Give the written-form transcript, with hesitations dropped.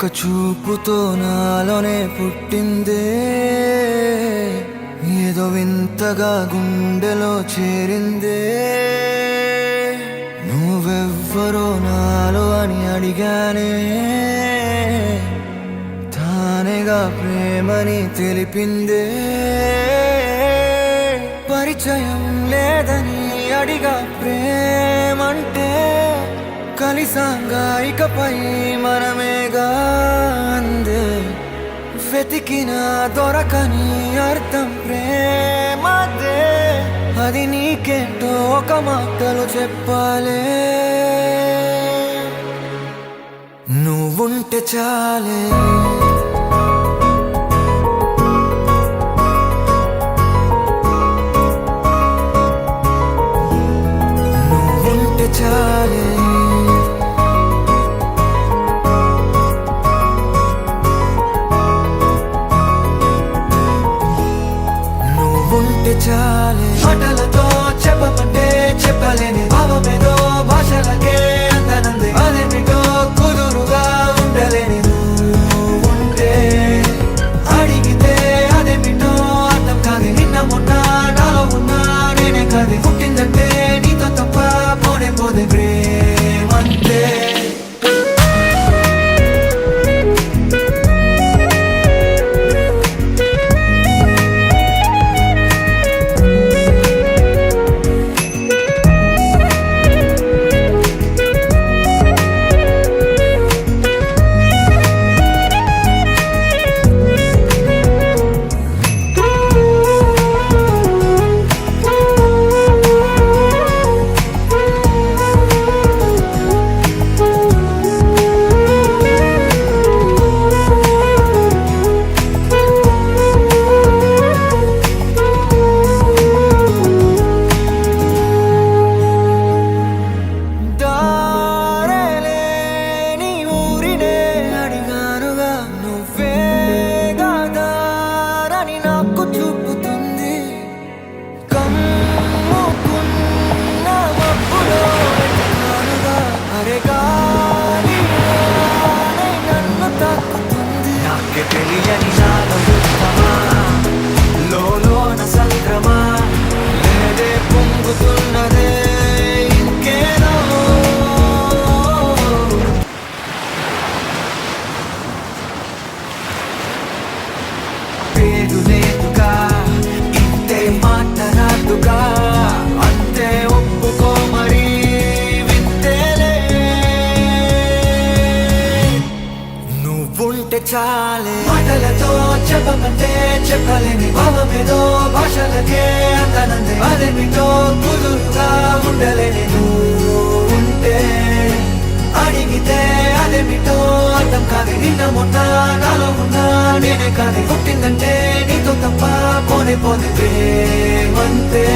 ఒక్క చూపుతో నాలోనే పుట్టిందే, ఏదో వింతగా గుండెలో చేరిందే. నువ్వెవ్వరో నాలో అని అడిగానే, తానేగా ప్రేమని తెలిపిందే. పరిచయం లేదని అడిగా ప్రేమంటే, కలిసాంగా ఇకపై మనమేగా అందే. వెతికిన దొరకని అర్థం ప్రేమదే, అది నీకేంటో ఒక మాటలో చెప్పాలే. నువ్వుంటే చాలే, నువ్వుంటే చాలే, నువ్వుంటే చాలే. మాటలతో చెప్పమంటే చెప్పలేని భావమేదో భాషలకే అందనంది. అదేమిటో కుదురుగా ఉండలేని నువ్వుంటే, అడిగితే అదేమిటో అర్థం కాదు. నిన్న మొన్న నాలో ఉన్నా నేనే కాదు. పుట్టిందంటే నీతో తప్ప పోనే పోదే ప్రేమంతే. తెలియని నాలో యుద్ధమా, లోన సంక్రమా, లేదే పొంగుతున్నదే ఇంకేదో. పేరు లేదుగా, ఇంతే మాట్లాడుగా, అంతే ఒప్పుకో మరి వింతేలే. నువ్వుంటే చాలే, మాటలతో చెప్పమంటే చెప్పలేని భావమేదో భాషలకే అందనంది. అదేమిటో కుదురుగా ఉండలేని నువ్వుంటే, అడిగితే అదేమిటో అర్థం కాదు. నిన్న మొన్న నాలో ఉన్నా నేనే కాదు. పుట్టిందంటే నీతో తప్ప పోనే పోతే ప్రేమంతే.